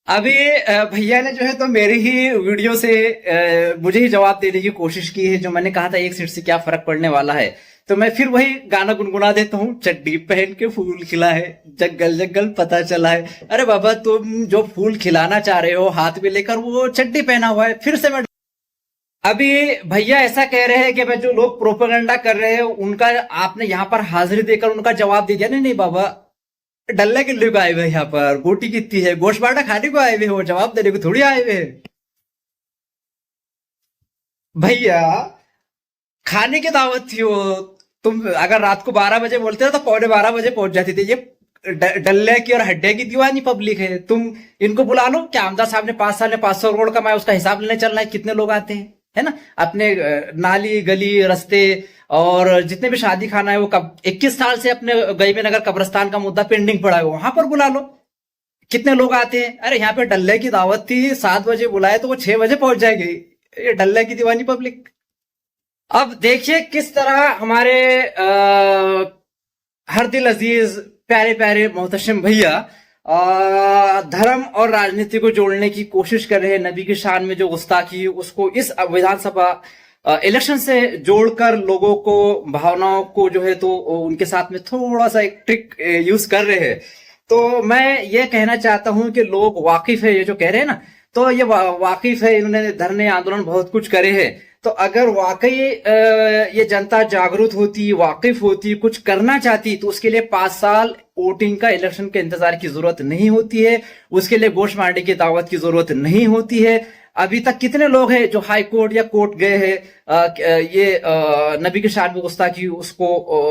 अभी भैया ने जो है तो मेरी ही वीडियो से मुझे ही जवाब देने की कोशिश की है। जो मैंने कहा था एक सीट से क्या फर्क पड़ने वाला है, तो मैं फिर वही गाना गुनगुना देता हूँ। चड्डी पहन के फूल खिला है, जग्गल जग्गल पता चला है। अरे बाबा, तुम जो फूल खिलाना चाह रहे हो हाथ में लेकर, वो चड्डी पहना हुआ है। फिर से मैं अभी भैया ऐसा कह रहे हैं कि भाई जो लोग प्रोपेगेंडा कर रहे हैं उनका आपने यहाँ पर हाजिरी देकर उनका जवाब दे दिया। नहीं नहीं बाबा, डल्ला के लिए आए हुए हैं, यहाँ पर बोटी कितनी है, गोश्त बाटा खाने को आए हुए हो, जवाब देने को थोड़ी आए हुए हैं। भैया, खाने की दावत थी वो। तुम अगर रात को 12 बजे बोलते हो तो 11:15 बजे पहुंच जाती थी। ये डल्ले की और हड्डे की दीवानी पब्लिक है। तुम इनको बुला लो। क्या आमदार साहब ने 5 साल में 500 करोड़ कमाया, उसका हिसाब लेने चलना है कितने लोग आते हैं, है ना। अपने नाली गली रास्ते और जितने भी शादी खाना है वो कब 21 साल से अपने गई में नगर कब्रस्तान का मुद्दा पेंडिंग पड़ा है, वहां पर बुला लो। कितने लोग आते हैं। अरे यहाँ पे डल्ले की दावत थी, 7 बजे बुलाए तो वो 6 बजे पहुंच जाएगी। ये डल्ले की दीवानी पब्लिक। अब देखिए किस तरह हमारे हर दिल अजीज प्यारे प्यारे मोहतशम भैया धर्म और राजनीति को जोड़ने की कोशिश कर रहे हैं। नबी की शान में जो गुस्ताखी, उसको इस विधानसभा इलेक्शन से जोड़कर लोगों को, भावनाओं को जो है तो उनके साथ में थोड़ा सा एक ट्रिक यूज कर रहे हैं। तो मैं ये कहना चाहता हूं कि लोग वाकिफ है, ये जो कह रहे हैं ना, तो ये वाकिफ है। इन्होंने धरने आंदोलन बहुत कुछ करे हैं। तो अगर वाकई ये जनता जागरूक होती, वाकिफ होती, कुछ करना चाहती, तो उसके लिए 5 साल वोटिंग का, इलेक्शन के इंतजार की जरूरत नहीं होती है। उसके लिए गोश्त मांडी की दावत की जरूरत नहीं होती है। अभी तक कितने लोग हैं जो हाई कोर्ट या कोर्ट गए हैं ये नबी की शान में गुस्ताखी उसको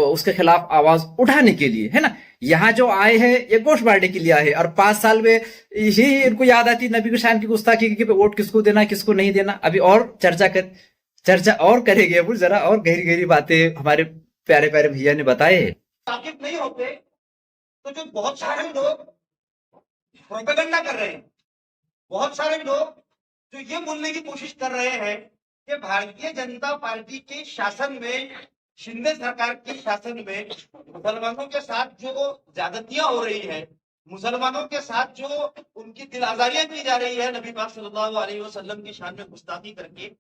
उसके खिलाफ आवाज उठाने के लिए, है ना। यहाँ जो आए हैं ये गोश्त बांटने के लिए आए हैं, और 5 साल में ही इनको याद आती नबी की शान की गुस्ताखी कि वोट किसको देना किसको नहीं देना। अभी और चर्चा और करेंगे, अब जरा और गहरी गहरी बातें हमारे प्यारे प्यारे भैया ने बताए। वाकिफ नहीं होते तो जो बहुत सारे लोग प्रोपेगेंडा कर रहे हैं, बहुत सारे लोग जो ये बोलने की कोशिश कर रहे हैं कि भारतीय जनता पार्टी के शासन में, शिंदे सरकार के शासन में मुसलमानों के साथ जो ज्यादतियां हो रही है, मुसलमानों के साथ जो उनकी दिल आजारियां की जा रही है नबी पाक सल्लल्लाहु अलैहि वसल्लम की शान में गुस्ताखी करके,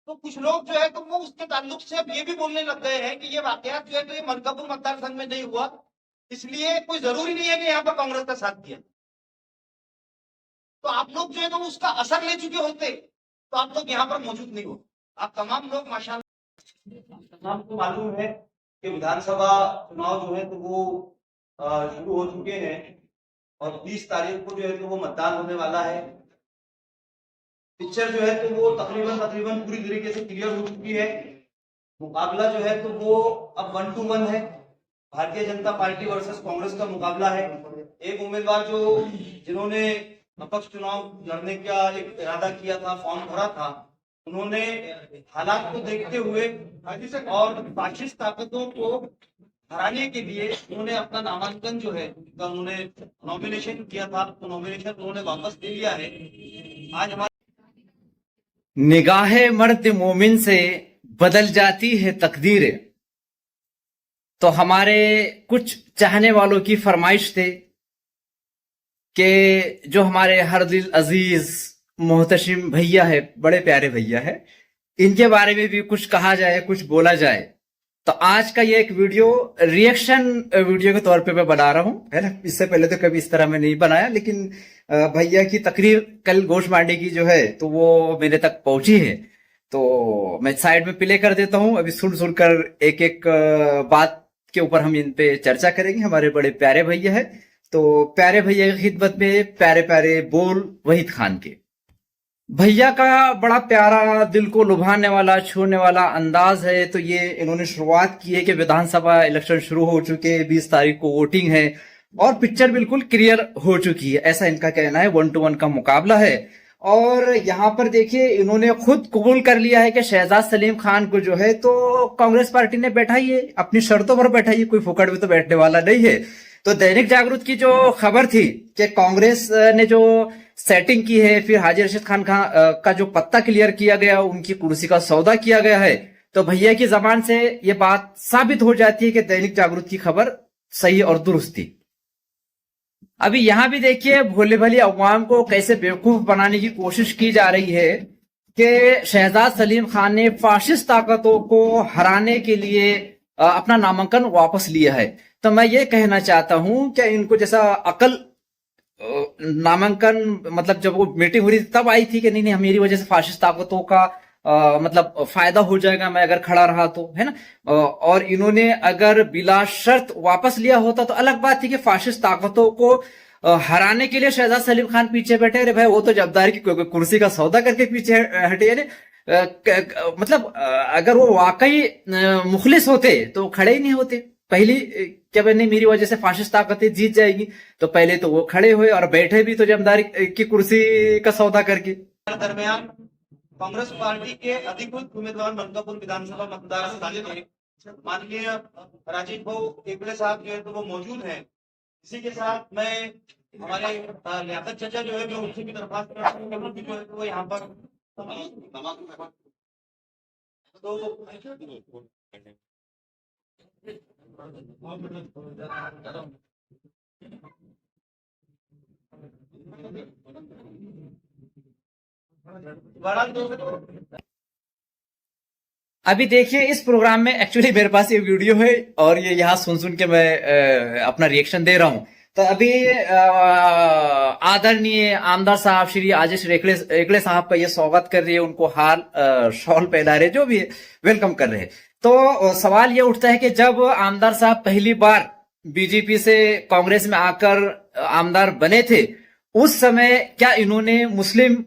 तो कुछ लोग जो है तो वो उसके ताल्लुक से अब ये भी बोलने लग गए हैं कि ये वाकयात जो है तो ये मरकबुल मतदार संघ में नहीं हुआ, इसलिए कोई जरूरी नहीं है कि यहाँ पर कांग्रेस का साथ दिया। तो आप लोग जो है तो उसका असर ले चुके होते तो आप लोग यहाँ पर मौजूद नहीं हो। आप तमाम लोग माशाल्लाह तमाम को मालूम है कि विधानसभा चुनाव जो है तो वो शुरू हो चुके हैं और 20 तारीख को जो है तो वो मतदान होने वाला है। पिक्चर जो है तो वो तकरीबन पूरी तरीके से क्लियर हो चुकी है। मुकाबला जो है तो वो अब 1-1 है। भारतीय जनता पार्टी वर्सेस कांग्रेस का मुकाबला है। एक उम्मीदवार जो जिन्होंने अपक्ष चुनाव लड़ने का एक इरादा किया था, फॉर्म भरा था, उन्होंने हालात को देखते हुए और फाशिस्ट ताकतों को हराने के लिए उन्होंने अपना नामांकन जो है उन्होंने नॉमिनेशन किया था, तो नॉमिनेशन उन्होंने वापस ले लिया है। आज हमारे निगाहे मर्द मोमिन से बदल जाती है तकदीरें, तो हमारे कुछ चाहने वालों की फरमाइश थे कि जो हमारे हर दिल अजीज मोहतशिम भैया है, बड़े प्यारे भैया है, इनके बारे में भी कुछ कहा जाए, कुछ बोला जाए। तो आज का ये एक वीडियो रिएक्शन वीडियो के तौर पे मैं बना रहा हूं, है ना। इससे पहले तो कभी इस तरह मैं नहीं बनाया, लेकिन भैया की तकरीर कल गोश्त मांडी की जो है तो वो मेरे तक पहुंची है, तो मैं साइड में प्ले कर देता हूं। अभी सुन सुनकर एक एक बात के ऊपर हम इन पे चर्चा करेंगे। हमारे बड़े प्यारे भैया है, तो प्यारे भैया की खिदमत में प्यारे प्यारे बोल वहीद खान के। भैया का बड़ा प्यारा, दिल को लुभाने वाला, छूने वाला अंदाज है। तो ये इन्होंने शुरुआत की है कि विधानसभा इलेक्शन शुरू हो चुके हैं, 20 तारीख को वोटिंग है और पिक्चर बिल्कुल क्लियर हो चुकी है, ऐसा इनका कहना है। 1-1 का मुकाबला है। और यहाँ पर देखिए इन्होंने खुद कबूल कर लिया है कि शहजाद सलीम खान को जो है तो कांग्रेस पार्टी ने बैठाई है, अपनी शर्तों पर बैठाई है, कोई फुकड़ में तो बैठने वाला नहीं है। तो दैनिक जागरूक की जो खबर थी कि कांग्रेस ने जो सेटिंग की है, फिर हाजी रशीद खान का जो पत्ता क्लियर किया गया, उनकी कुर्सी का सौदा किया गया है, तो भैया की जबान से ये बात साबित हो जाती है कि दैनिक जागरूक की खबर सही और दुरुस्त थी। अभी यहाँ भी देखिए भोले भाली अवाम को कैसे बेवकूफ बनाने की कोशिश की जा रही है कि शहजाद सलीम खान ने फाशिस्ट ताकतों को हराने के लिए अपना नामांकन वापस लिया है। तो मैं ये कहना चाहता हूं कि इनको जैसा अकल नामांकन मतलब जब वो मीटिंग हो रही थी तब आई थी कि नहीं नहीं मेरी वजह से फाशिस्ट ताकतों का मतलब फायदा हो जाएगा मैं अगर खड़ा रहा तो, है ना। और इन्होंने अगर बिला शर्त वापस लिया होता तो अलग बात थी कि फाशिस्ट ताकतों को हराने के लिए शहजाद सलीम खान पीछे बैठे। अरे भाई वो तो जब्बार की कुर्सी का सौदा करके पीछे हटे। अरे मतलब अगर वो वाकई मुखलिस होते तो खड़े ही नहीं होते। पहली क्या नहीं मेरी वजह से फाशिस्ट ताकतें जीत जाएगी, तो पहले तो वो खड़े हुए और बैठे भी तो जमदारी की कुर्सी का सौदा करके। दरमियान कांग्रेस पार्टी के अधिकृत उम्मीदवार मलकापुर विधानसभा मतदार स्थान में माननीय राजेश भाऊ टेकड़े साहब जो है तो वो मौजूद हैं। इसी के साथ मैं हमारे लियाकत चाचा जो है जो उनसे भी दरख्वास्त करता हूं कि जो है तो वो यहाँ पर अभी देखिए इस प्रोग्राम में एक्चुअली मेरे पास ये वीडियो है और ये यहाँ सुन सुन के मैं अपना रिएक्शन दे रहा हूं। तो अभी आदरणीय आमदार साहब श्री आजेश रेकड़े साहब का ये स्वागत कर रही है, उनको हाल शॉल पहना रहे, जो भी है वेलकम कर रहे हैं। तो सवाल ये उठता है कि जब आमदार साहब पहली बार बीजेपी से कांग्रेस में आकर आमदार बने थे उस समय क्या इन्होंने मुस्लिम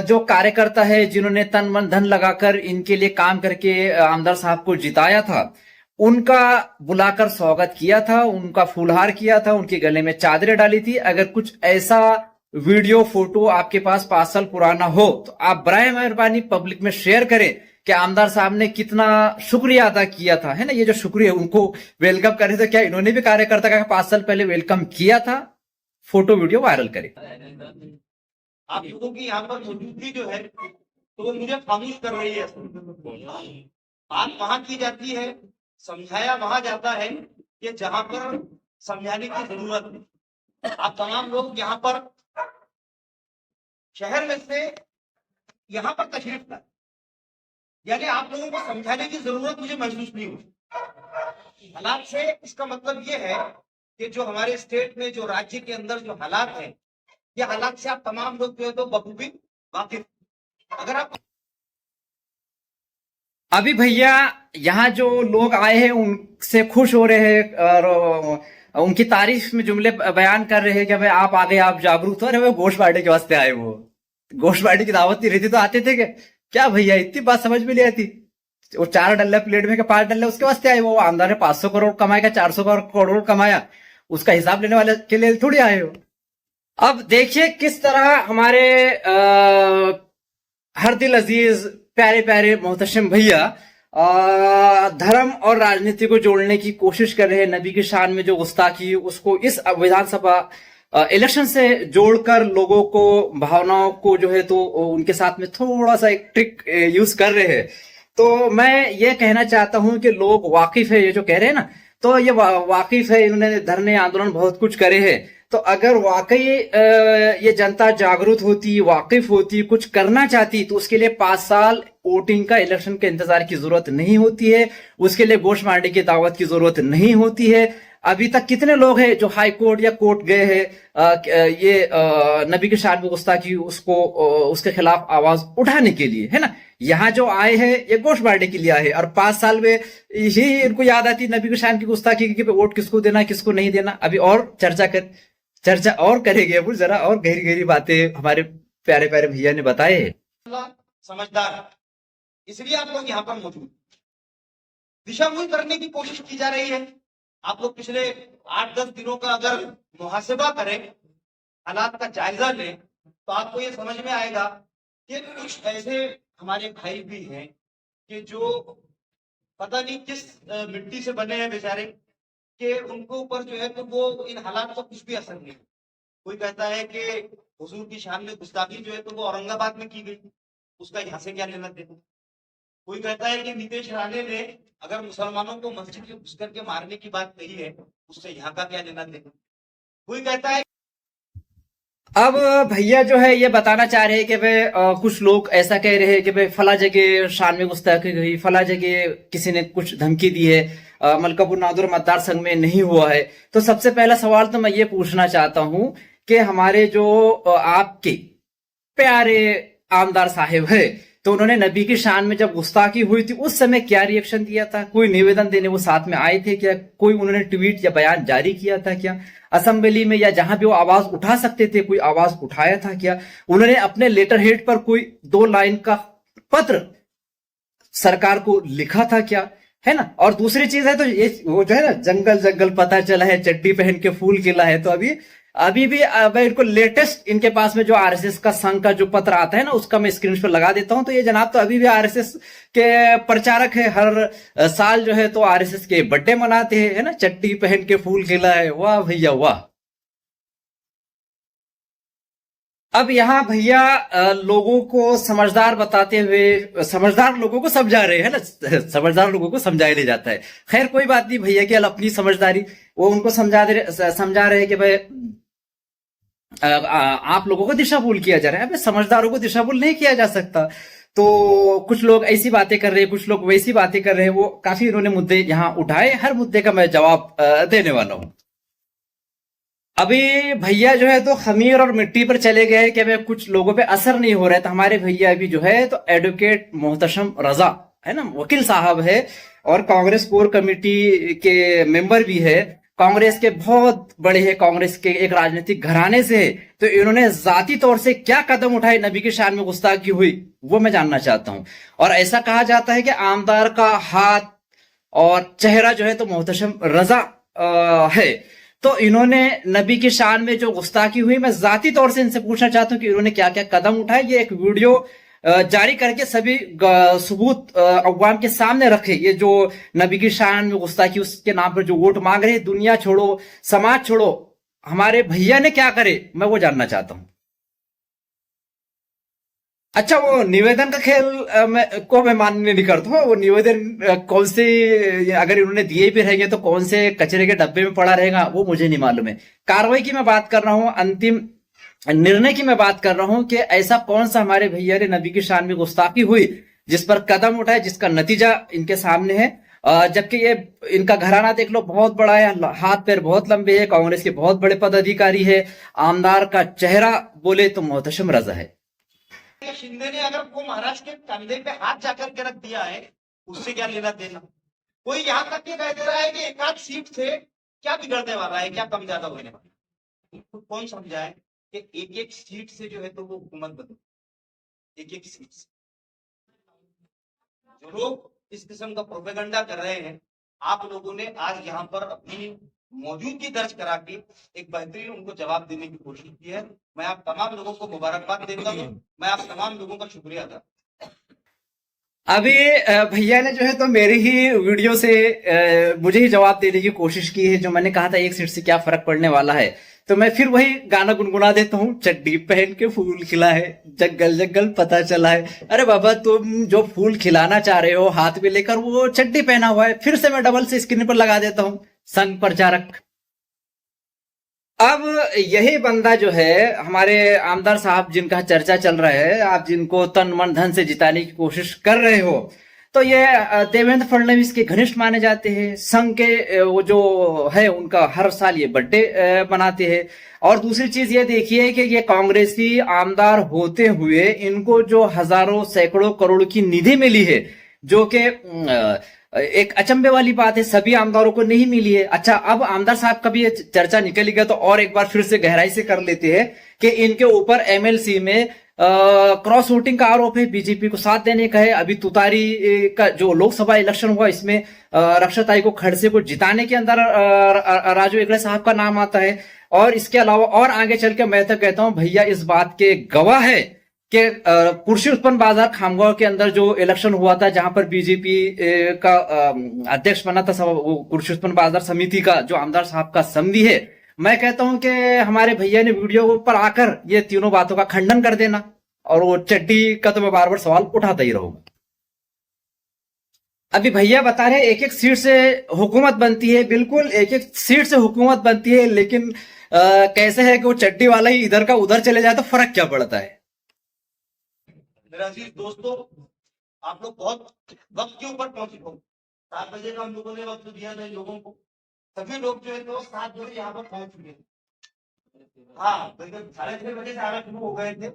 जो कार्यकर्ता है जिन्होंने तन मन धन लगाकर इनके लिए काम करके आमदार साहब को जिताया था उनका बुलाकर स्वागत किया था, उनका फूलहार किया था, उनके गले में चादरें डाली थी? अगर कुछ ऐसा वीडियो फोटो आपके पास 5 साल पुराना हो तो आप बराए मेहरबानी पब्लिक में शेयर करें कि आमदार साहब ने कितना शुक्रिया अदा किया था, है ना। ये जो शुक्रिया उनको वेलकम कर रहे थे, क्या इन्होंने भी कार्यकर्ता का 5 साल पहले वेलकम किया था? फोटो वीडियो वायरल करें। आप लोगों की यहाँ पर मौजूदगी जो है तो वो मुझे खामोश कर रही है। बात वहां की जाती है, समझाया वहां जाता है कि जहां पर समझाने की जरूरत है। आप तमाम लोग यहाँ पर शहर में से यहाँ पर तशरीफ लाए, यानी आप लोगों को समझाने की जरूरत मुझे महसूस नहीं हुई। हालात से इसका मतलब ये है कि जो हमारे स्टेट में जो राज्य के अंदर जो हालात है ये हालात से आप तमाम लोग जो है तो बखूबी वाकिफ। अगर आप अभी भैया यहाँ जो लोग आए हैं उनसे खुश हो रहे हैं और उनकी तारीफ में जुमले बयान कर रहे हैं कि भाई आप आगे आप जागरूक हो। अरे वो गोश्त बांटने के वास्ते आए, वो गोश्त बांटने की दावत नहीं रहती तो आते थे क्या भैया? इतनी बात समझ में नहीं आती। वो 4 डल्ला प्लेट में 5 डल्ला उसके वास्ते आए। वो आमदार ने 500 करोड़ कमाएगा, 400 करोड़ कमाया, उसका हिसाब लेने वाले के लिए थोड़ी आए हो। अब देखिए किस तरह हमारे हर दिल अजीज प्यारे प्यारे मोहतशम भैया धर्म और राजनीति को जोड़ने की कोशिश कर रहे हैं। नबी की शान में जो गुस्ताखी उसको इस विधानसभा इलेक्शन से जोड़कर लोगों को भावनाओं को जो है तो उनके साथ में थोड़ा सा एक ट्रिक यूज कर रहे हैं। तो मैं ये कहना चाहता हूं कि लोग वाकिफ है, ये जो कह रहे हैं ना, तो ये वाकिफ है, इन्होंने धरने आंदोलन बहुत कुछ करे हैं। तो अगर वाकई ये जनता जागरूक होती, वाकिफ होती, कुछ करना चाहती तो उसके लिए 5 साल वोटिंग का इलेक्शन के इंतजार की जरूरत नहीं होती है, उसके लिए गोश्त बांटने की दावत की जरूरत नहीं होती है। अभी तक कितने लोग हैं जो हाई कोर्ट या कोर्ट गए हैं ये नबी की शान में गुस्ताखी उसको उसके खिलाफ आवाज उठाने के लिए, है ना। यहाँ जो आए हैं ये गोश्त बांटने के लिए आए हैं और 5 साल में ही इनको याद आती नबी की शान की गुस्ताखी की वोट किसको देना किसको नहीं देना। अभी और चर्चा और करेंगे, अब जरा और गहरी गहरी बातें हमारे प्यारे प्यारे भैया ने बताए। समझदार है, इसलिए आप लोग यहाँ पर मौजूद। दिशाभूल करने की कोशिश की जा रही है। आप लोग पिछले 8-10 दिनों का अगर मुहासिबा करें, हालात का जायजा लें, तो आपको ये समझ में आएगा कि कुछ ऐसे हमारे भाई भी हैं कि जो पता नहीं किस मिट्टी से बने हैं बेचारे, कि उनको ऊपर जो है तो वो इन हालात का कुछ भी असर नहीं। कोई कहता है कि हुजूर की शान में गुस्ताखी जो है तो वो औरंगाबाद में की गई, उसका यहाँ से क्या लेना देना। कोई कहता है कि नीतीश राणे ने अगर मुसलमानों को मस्जिद में घुस करके मारने की बात कही है, उससे यहाँ का क्या लेना देना। कोई कहता है अब भैया जो है ये बताना चाह रहे हैं कि भाई कुछ लोग ऐसा कह रहे हैं कि भाई फला जगह शान में गुस्ताखी हुई, फला जगह किसी ने कुछ धमकी दी है, मलकापुर नादौर मतदार संघ में नहीं हुआ है। तो सबसे पहला सवाल तो मैं ये पूछना चाहता हूं कि हमारे जो आपके प्यारे आमदार साहिब है, तो उन्होंने नबी की शान में जब गुस्ताखी हुई थी उस समय क्या रिएक्शन दिया था? कोई निवेदन देने वो साथ में आए थे क्या? कोई उन्होंने ट्वीट या बयान जारी किया था क्या? असेंबली में या जहां भी वो आवाज उठा सकते थे कोई आवाज उठाया था क्या? उन्होंने अपने लेटर हेड पर कोई 2 लाइन का पत्र सरकार को लिखा था क्या? है ना। और दूसरी चीज है तो ये वो जो है ना, जंगल जंगल पता चला है, चड्डी पहन के फूल खिला है, तो अभी अभी भी मैं इनको लेटेस्ट इनके पास में जो आरएसएस का संघ का जो पत्र आता है ना उसका मैं स्क्रीन पर लगा देता हूं। तो ये जनाब तो अभी भी आरएसएस के प्रचारक है, हर साल जो है तो आरएसएस के बर्थडे मनाते हैं, है ना, चड्डी पहन के फूल खिला है। वाह भैया वाह। अब यहाँ भैया लोगों को समझदार बताते हुए समझदार लोगों को समझा रहे हैं ना, समझदार लोगों को समझाया ले जाता है। खैर कोई बात नहीं, भैया की अपनी समझदारी, वो उनको समझा रहे हैं कि भाई आप लोगों को दिशा भूल किया जा रहा है। अबे समझदारों को दिशा भूल नहीं किया जा सकता। तो कुछ लोग ऐसी बातें कर रहे हैं, कुछ लोग वैसी बातें कर रहे हैं। वो काफी इन्होंने मुद्दे यहाँ उठाए, हर मुद्दे का मैं जवाब देने वाला हूं। अभी भैया जो है तो खमीर और मिट्टी पर चले गए कि भाई कुछ लोगों पे असर नहीं हो रहा है। तो हमारे भैया अभी जो है तो एडवोकेट मोहतशम रजा, है ना, वकील साहब है, और कांग्रेस कोर कमेटी के मेंबर भी है, कांग्रेस के बहुत बड़े हैं, कांग्रेस के एक राजनीतिक घराने से है। तो इन्होंने जाती तौर से क्या कदम उठाए नबी की शान में गुस्ताखी हुई वो मैं जानना चाहता हूं। और ऐसा कहा जाता है कि आमदार का हाथ और चेहरा जो है तो मोहतशम रजा है। तो इन्होंने नबी की शान में जो गुस्ताखी हुई, मैं जाती तौर से इनसे पूछना चाहता हूं कि इन्होंने क्या क्या कदम उठाए। ये एक वीडियो जारी करके सभी सबूत अवाम के सामने रखे। ये जो नबी की शान में गुस्ताखी उसके नाम पर जो वोट मांग रहे हैं, दुनिया छोड़ो समाज छोड़ो, हमारे भैया ने क्या करे मैं वो जानना चाहता हूं। अच्छा, वो निवेदन का खेल मैं मान्य नहीं करता हूँ। वो निवेदन कौन से, अगर इन्होंने दिए भी रहेंगे तो कौन से कचरे के डब्बे में पड़ा रहेगा वो मुझे नहीं मालूम है। कार्रवाई की मैं बात कर रहा हूँ, अंतिम निर्णय की मैं बात कर रहा हूं कि ऐसा कौन सा हमारे भैया ने नबी की शान में गुस्ताखी हुई जिस पर कदम उठाए, जिसका नतीजा इनके सामने है। जबकि ये इनका घराना देख लो बहुत बड़ा है, हाथ पैर बहुत लंबे है, कांग्रेस के बहुत बड़े पदाधिकारी है, आमदार का चेहरा बोले तो मोहतशम रजा है। शिंदे ने अगर वो महाराष्ट्र के कंधे पे हाथ जाकर के रख दिया है, उससे क्या लेना देना? कोई यहाँ तक ये कह दे रहा है कि एक आध सीट से क्या बिगड़ने वाला है, क्या कम ज्यादा होने वाला है? तो कौन समझाए कि एक एक सीट से जो है तो वो हुकूमत बदले, एक एक सीट से। जो लोग इस किस्म का प्रोपेगेंडा कर रहे हैं, आप लोगों ने आज यहाँ पर अपनी मौजूदगी दर्ज करा के एक बेहतरीन उनको जवाब देने की कोशिश की है। मैं आप तमाम लोगों को मुबारकबाद देता हूँ, मैं आप तमाम लोगों का शुक्रिया अदा। अभी भैया ने जो है तो मेरी ही वीडियो से मुझे ही जवाब देने की कोशिश की है। जो मैंने कहा था एक सीट से क्या फर्क पड़ने वाला है, तो मैं फिर वही गाना गुनगुना देता हूँ, चड्डी पहन के फूल खिला है, जंगल जंगल पता चला है। अरे बाबा, तुम जो फूल खिलाना चाह रहे हो हाथ में लेकर, वो चड्डी पहना हुआ है। फिर से मैं डबल से स्क्रीन पर लगा देता हूँ, संघ प्रचारक। अब यही बंदा जो है हमारे आमदार साहब जिनका चर्चा चल रहा है, आप जिनको तन मन धन से जिताने की कोशिश कर रहे हो, तो ये देवेंद्र फडणवीस के घनिष्ठ माने जाते हैं। संघ के वो जो है उनका हर साल ये बर्थडे मनाते हैं। और दूसरी चीज ये देखिए कि ये कांग्रेसी आमदार होते हुए इनको जो हजारों सैकड़ों करोड़ की निधि मिली है, जो कि एक अचंभे वाली बात है, सभी आमदारों को नहीं मिली है। अच्छा, अब आमदार साहब का भी ये चर्चा निकल गया तो और एक बार फिर से गहराई से कर लेते हैं कि इनके ऊपर एमएलसी में क्रॉस वोटिंग का आरोप है, बीजेपी को साथ देने का है। अभी तुतारी का जो लोकसभा इलेक्शन हुआ इसमें रक्षाताई को खड़से को जिताने के अंदर राजू एकड़े साहब का नाम आता है। और इसके अलावा और आगे चल के मैं तो कहता हूं भैया इस बात के गवाह है कि कृषि उत्पन्न बाजार खामगांव के अंदर जो इलेक्शन हुआ था, जहां पर बीजेपी का अध्यक्ष बना था वो कृषि उत्पन्न बाजार समिति का जो आमदार साहब का समधी है, मैं कहता हूं कि हमारे भैया ने वीडियो पर आकर ये तीनों बातों का खंडन कर देना। और वो चड्डी का तो मैं बार बार सवाल उठाता ही रहूंगा। अभी भैया बता रहे एक एक सीट से हुकूमत बनती है, बिल्कुल एक एक सीट से हुकूमत बनती है, लेकिन कैसे है कि वो चड्डी वाला ही इधर का उधर चले जाए तो फर्क क्या पड़ता है। मेरा अजीज दोस्तों, आप लोग बहुत वक्त के ऊपर पहुंचे हो। 7 बजे का हम लोगों ने वक्त दिया था इन लोगों को। सभी लोग जो है तो 7 बजे यहाँ पर पहुंच चुके थे। हाँ, बिल्कुल 6:30 बजे से आना शुरू हो गए थे।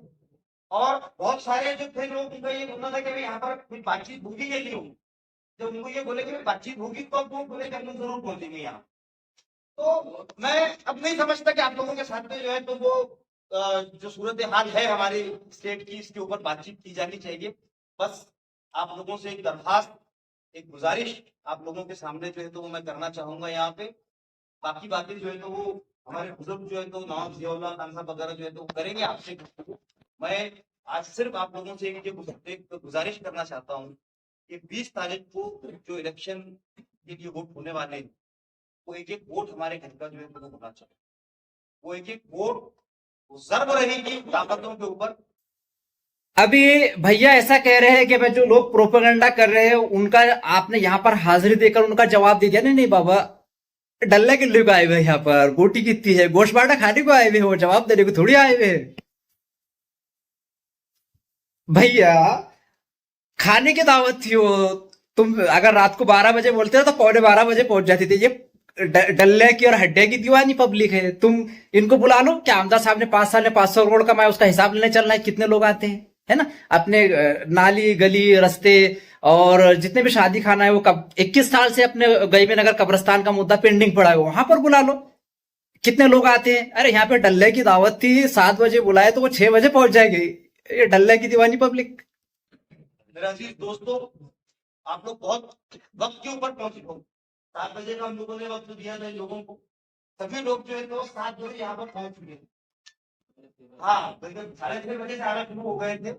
और बहुत सारे जो थे लोग, उनका ये बोलना था कि भाई यहाँ पर कोई बातचीत होगी या नहीं होगी। जब उनको ये बोले कि बातचीत होगी तो अब वो बोले कि हम लोग जरूर पहुंचेंगे यहाँ। तो मैं अब नहीं समझता कि आप लोगों के साथ में जो है तो वो जो सूरत हाल है हमारे स्टेट की, इसके ऊपर बातचीत की जानी चाहिए। बस आप लोगों से एक दरखास्त, एक गुजारिश आप लोगों के सामने जो है तो वो मैं करना चाहूंगा यहाँ पे। बाकी बातें जो है तो वो हमारे बुजुर्ग जो है तो नवाब जियाउल्लाह खान साहब वगैरह जो है तो वो करेंगे आपसे गुफ्तगू। मैं आज सिर्फ आप लोगों से एक गुजारिश करना चाहता हूँ कि 20 तारीख को जो इलेक्शन के लिए वोट होने वाले हैं, वो एक एक वोट हमारे घर का जो है तो वो होना चाहिए। वो एक एक वोट जर्ब रहेगी ताकतों के ऊपर। अभी भैया ऐसा कह रहे हैं कि भाई जो लोग प्रोपेगेंडा कर रहे हैं उनका आपने यहाँ पर हाजिरी देकर उनका जवाब दे दिया। नहीं नहीं बाबा, डल्ला किल्लू को आए हुए हैं यहाँ पर, गोटी कितनी है, गोश्त बाटा खाने को आए हुए हो, जवाब देने को थोड़ी आए हुए हैं। भैया खाने की दावत थी वो। तुम अगर रात को 12 बजे बोलते हो तो 11:15 बजे पहुंच जाती थी। ये डल्ले की और हड्डे की दीवानी पब्लिक है। तुम इनको बुला लो क्या आमदार साहब ने 5 साल में 500 करोड़ कमाया, उसका हिसाब लेने चलना है कितने लोग आते हैं, है ना। अपने नाली गली रास्ते और जितने भी शादी खाना है वो 21 साल से अपने गई में नगर कब्रस्तान का मुद्दा पेंडिंग पड़ा है, वहां पर बुला लो कितने लोग आते हैं। अरे यहाँ पे डल्ले की दावत थी, 7 बजे बुलाए तो वो 6 बजे पहुंच जाएगी। ये डल्ले की दीवानी पब्लिक। मेरा अजीज दोस्तों, आप लोग बहुत वक्त के ऊपर पहुंचे हो। 7 बजे का हम लोगों ने वक्त दिया था इन लोगों को। सभी लोग जो है तो 7 बजे यहाँ पर पहुंच चुके थे। हाँ, बिल्कुल 6:30 बजे से आना शुरू हो गए थे।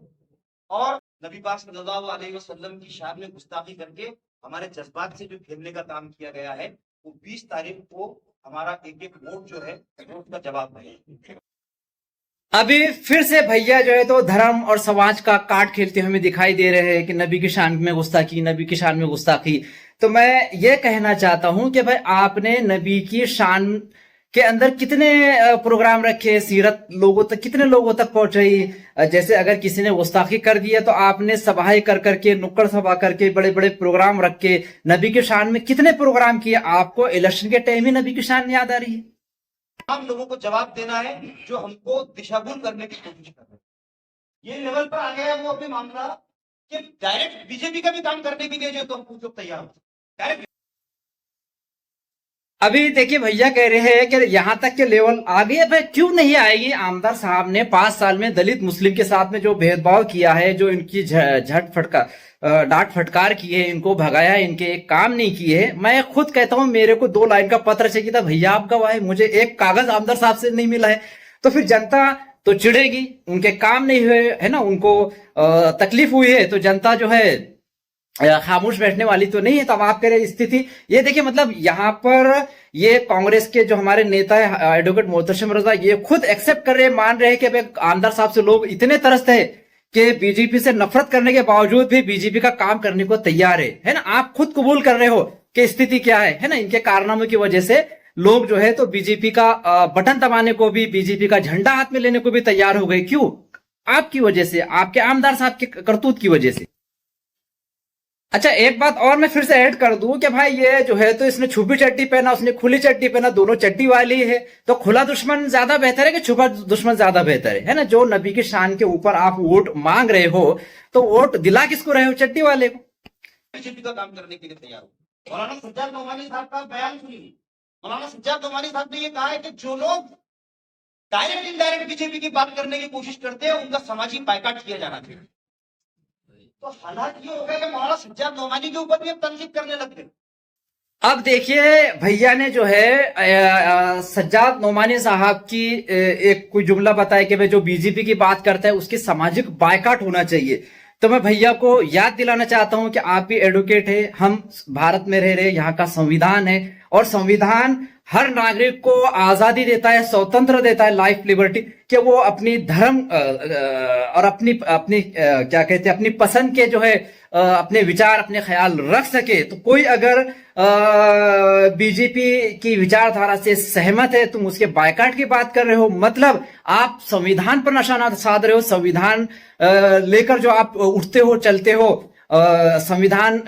और नबी पाक सल्लल्लाहु अलैहि वसल्लम की शान में गुस्ताखी करके हमारे जज्बात से जो खेलने का काम किया गया है, वो 20 तारीख को हमारा एक एक वोट जो है वोट का जवाब है। अभी फिर से भैया जो है तो धर्म और समाज का कार्ड खेलते हुए दिखाई दे रहे हैं कि नबी की शान में गुस्ताखी, नबी की शान में गुस्ताखी। तो मैं ये कहना चाहता हूं कि भाई आपने नबी की शान के अंदर कितने प्रोग्राम रखे, सीरत लोगों तक कितने लोगों तक पहुंचाई। जैसे अगर किसी ने गुस्ताखी कर दिया तो आपने सभाएं कर करके, नुक्कड़ सभा करके, बड़े बड़े प्रोग्राम रख के नबी की शान में कितने प्रोग्राम किए। आपको इलेक्शन के टाइम ही नबी की शान याद आ रही है। हम लोगों को जवाब देना है जो हमको दिशाभूल करने की कोशिश कर रहे हैं। ये लेवल पर आ गया है वो अभी मामला कि डायरेक्ट बीजेपी का भी काम करने के लिए जो तो हम कुछ लोग तैयार हो डायरेक्ट। अभी देखिए भैया कह रहे हैं कि यहां तक के लेवल आ गई है। भाई क्यों नहीं आएगी। आमदार साहब ने 5 साल में दलित मुस्लिम के साथ में जो भेदभाव किया है, जो इनकी झट फटका डांट फटकार की है, इनको भगाया, इनके एक काम नहीं किए है। मैं खुद कहता हूं मेरे को 2 लाइन का पत्र चाहिए था, भैया आप गवाए, मुझे एक कागज आमदार साहब से नहीं मिला है। तो फिर जनता तो चिढ़ेगी, उनके काम नहीं हुए है ना, उनको तकलीफ हुई है तो जनता जो है खामोश बैठने वाली तो नहीं है। तब आप कह रहे स्थिति ये देखिए, मतलब यहाँ पर ये कांग्रेस के जो हमारे नेता है एडवोकेट मोहतरशम रजा, ये खुद एक्सेप्ट कर रहे, मान रहे हैं कि आमदार साहब से लोग इतने तरसते हैं कि बीजेपी से नफरत करने के बावजूद भी बीजेपी का काम करने को तैयार है ना। आप खुद कबूल कर रहे हो कि स्थिति क्या है ना। इनके कारनामों की वजह से लोग जो है तो बीजेपी का बटन दबाने को भी, बीजेपी का झंडा हाथ में लेने को भी तैयार हो गए। क्यों? आपकी वजह से, आपके आमदार साहब के करतूत की वजह से। अच्छा एक बात और मैं फिर से ऐड कर दूं कि भाई ये जो है तो इसने छुपी चड्डी पहना, उसने खुली चड्डी पहना, दोनों चड्डी वाली है। तो खुला दुश्मन ज्यादा बेहतर है कि छुपा दुश्मन ज्यादा बेहतर है ना। जो नबी की शान के ऊपर आप वोट मांग रहे हो तो वोट दिला किसको रहे हो? चड्डी वाले को। बीजेपी का काम करने के लिए तैयार हो। मौलाना सज्जाद नोमानी साहब का बयान सुनिए। मौलाना सज्जाद नोमानी साहब ने ये कहा है कि जो लोग डायरेक्ट इनडायरेक्ट बीजेपी की बात करने की कोशिश करते हैं उनका सामाजिक बायकाट किया जाना चाहिए। तो हालात ये हो गया कि मौलाना सज्जाद नोमानी के ऊपर भी अब तनकीद करने लग गए। अब देखिए भैया ने जो है सज्जाद नोमानी साहब की एक कोई जुमला बताया कि भाई जो बीजेपी की बात करता है उसकी सामाजिक बायकाट होना चाहिए। तो मैं भैया को याद दिलाना चाहता हूं कि आप भी एडवोकेट है, हम भारत में रह रहे, यहाँ का संविधान है और संविधान हर नागरिक को आजादी देता है, स्वतंत्र देता है, लाइफ लिबर्टी, कि वो अपनी धर्म और अपनी अपनी क्या कहते हैं, अपनी पसंद के जो है अपने विचार, अपने ख्याल रख सके। तो कोई अगर बीजेपी की विचारधारा से सहमत है, तुम उसके बायकाट की बात कर रहे हो, मतलब आप संविधान पर निशाना साध रहे हो। संविधान लेकर जो आप उठते हो, चलते हो, संविधान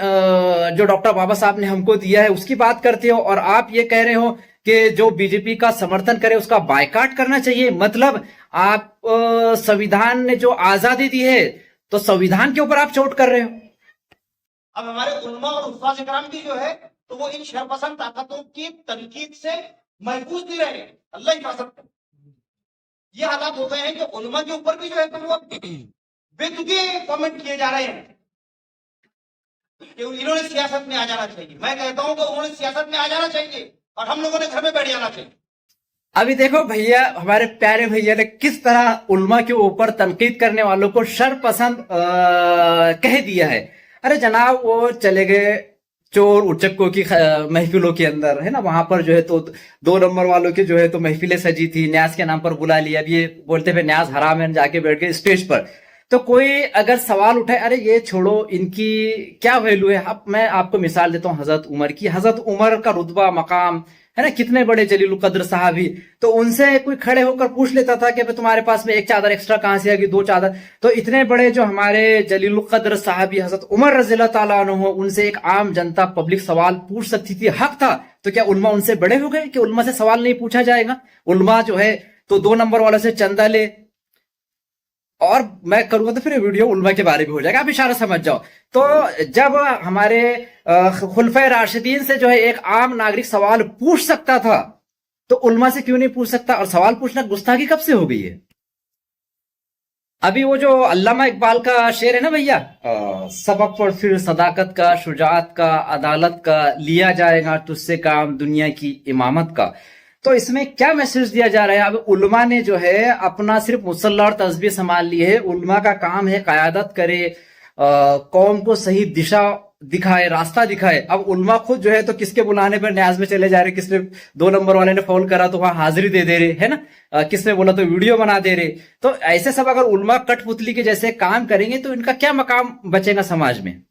जो डॉक्टर बाबा साहब ने हमको दिया है उसकी बात करते हो, और आप ये कह रहे हो कि जो बीजेपी का समर्थन करे उसका बायकाट करना चाहिए। मतलब आप संविधान ने जो आजादी दी है, तो संविधान के ऊपर आप चोट कर रहे हो। अब हमारे उलमा और उस्ताद इकराम भी जो है तो वो इन शरपसंद ताकतों की तनकीद से महफूज नहीं रहे, अल्लाह हिफाजत करे। ये हालात हो गए हैं कि उलमा के ऊपर भी जो है तो वो बेतुके कमेंट किए जा रहे हैं कि इन्होंने सियासत में आ जाना चाहिए। मैं कहता हूं कि उन्होंने सियासत में आ जाना चाहिए और हम लोगों ने घर में बैठ जाना चाहिए। अभी देखो भैया, हमारे प्यारे भैया ने किस तरह उल्मा के ऊपर तनकीद करने वालों को शरपसंद कह दिया है। अरे जनाब, वो चले गए चोर उचक्कों की महफिलों के अंदर, है ना, वहां पर जो है तो 2 नंबर वालों की जो है तो महफिलें सजी थी, न्याज के नाम पर बुला लिया। अब ये बोलते हुए न्याज हराम है, जाके बैठ गए स्टेज पर। तो कोई अगर सवाल उठाए, अरे ये छोड़ो, इनकी क्या वैल्यू है। अब मैं आपको मिसाल देता हूँ हजरत उमर की। हजरत उमर का रुतबा, मकाम, है ना, कितने बड़े जलील कद्र साहबी। तो उनसे कोई खड़े होकर पूछ लेता था कि तुम्हारे पास में एक चादर एक्स्ट्रा कहां से आ गई, 2 चादर। तो इतने बड़े जो हमारे जलील कद्र साहबी हजरत उमर रज़ियल्लाहु ताला अन्हु, उनसे एक आम जनता पब्लिक सवाल पूछ सकती थी, हक था। तो क्या उल्मा उनसे बड़े हो गए कि उल्मा से सवाल नहीं पूछा जाएगा? उल्मा जो है तो 2 नंबर वाले से चंदा ले, और मैं करूंगा तो फिर वीडियो उल्मा के बारे में हो जाएगा, आप इशारा समझ जाओ। तो जब हमारे खुलफा राशिदीन से जो है एक आम नागरिक सवाल पूछ सकता था, तो उल्मा से क्यों नहीं पूछ सकता? और सवाल पूछना गुस्ताखी कब से हो गई है? अभी वो जो अल्लामा इकबाल का शेर है ना भैया, सबक पर फिर सदाकत का, शुजात का, अदालत का, लिया जाएगा तुझसे काम दुनिया की इमामत का। तो इसमें क्या मैसेज दिया जा रहा है? अब उल्मा ने जो है अपना सिर्फ मुसल्ला और तस्बीह संभाल ली है। उल्मा का काम है कयादत करे, कौम को सही दिशा दिखाए, रास्ता दिखाए। अब उल्मा खुद जो है तो किसके बुलाने पर न्याज में चले जा रहे, किसने 2 नंबर वाले ने फोन करा तो वहां हाजिरी दे दे रहे, है ना, किसने बोला तो वीडियो बना दे रहे। तो ऐसे सब अगर उल्मा कठपुतली के जैसे काम करेंगे तो इनका क्या मकाम बचेगा समाज में?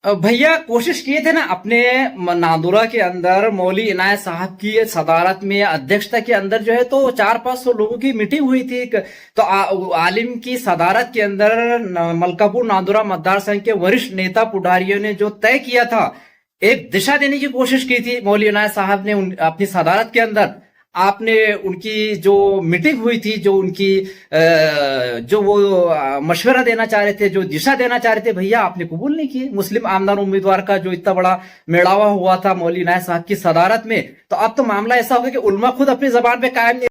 भैया कोशिश किए थे ना अपने नादुरा के अंदर, मौली इनायत साहब की सदारत में, अध्यक्षता के अंदर जो है तो 400-500 लोगों की मीटिंग हुई थी। तो आलिम की सदारत के अंदर मलकापुर नादुरा मतदार संघ के वरिष्ठ नेता पुढारियों ने जो तय किया था, एक दिशा देने की कोशिश की थी मौली इनायत साहब ने अपनी सदारत के अंदर। आपने उनकी जो मीटिंग हुई थी, जो उनकी जो वो मशवरा देना चाह रहे थे, जो दिशा देना चाह रहे थे, भैया आपने कबूल नहीं किए। मुस्लिम आमदार उम्मीदवार का जो इतना बड़ा मेड़ावा हुआ था मौलवी इनायत साहब की सदारत में, तो अब तो मामला ऐसा होगा कि उल्मा खुद अपनी जबान पे कायम नहीं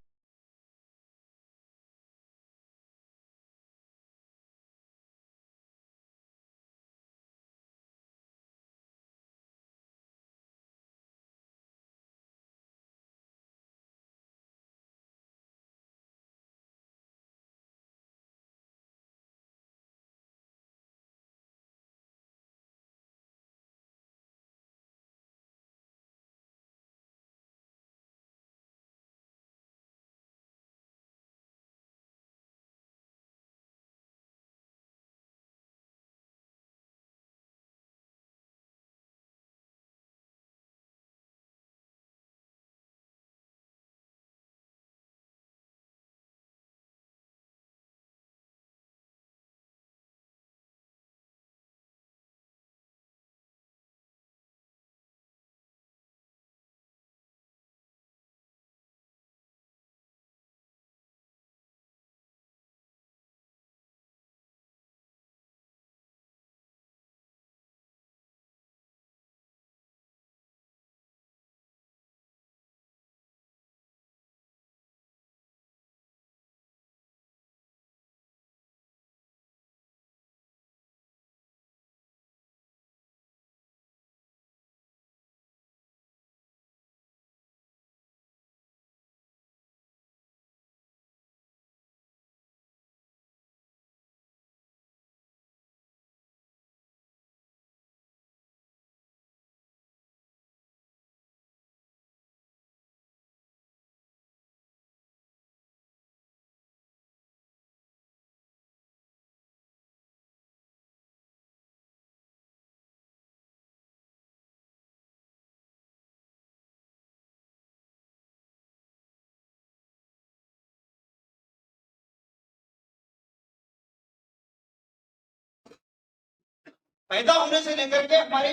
पैदा होने से लेकर के हमारे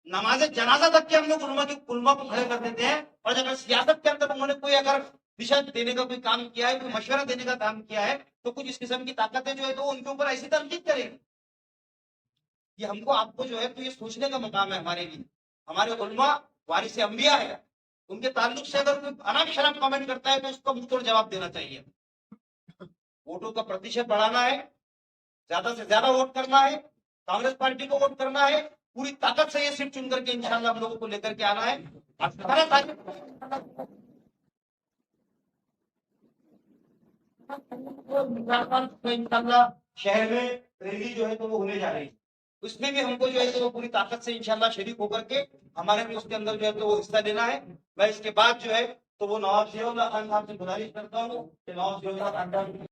नमाज जनाजा तक के हम लोग उलमा को खड़े कर देते हैं। और अगर सियासत के अंदर उन्होंने कोई अगर दिशा देने का कोई काम किया है, कोई मशवरा देने का काम किया है, तो कुछ इस किस्म की ताकतें जो है तो उनके ऊपर ऐसी तनकीद करेगी। ये हमको आपको जो है तो ये सोचने का मकाम है हमारे लिए। हमारे उलमा वारिस अंबिया है, उनके ताल्लुक से अगर कोई अनाप शनाप कमेंट करता है तो उसका मुंहतोड़ जवाब देना चाहिए। वोटों का प्रतिशत बढ़ाना है, ज्यादा से ज्यादा वोट करना है, कांग्रेस पार्टी को वोट करना है, पूरी ताकत से ये सीट चुन करके इंशाल्लाह हम लोगों को लेकर के आना है। 18 तारीख इंशाल्लाह शहर में रैली जो है तो वो होने जा रही है, उसमें भी हमको जो है तो वो पूरी ताकत से इंशाल्लाह शरीक होकर के हमारे भी उसके अंदर जो है तो वो हिस्सा लेना है। मैं इसके बाद जो है तो वो नवाब जियाउल्लाह खान साहब से गुजारिश करता हूँ कि नवाब जियाउल्लाह खान साहब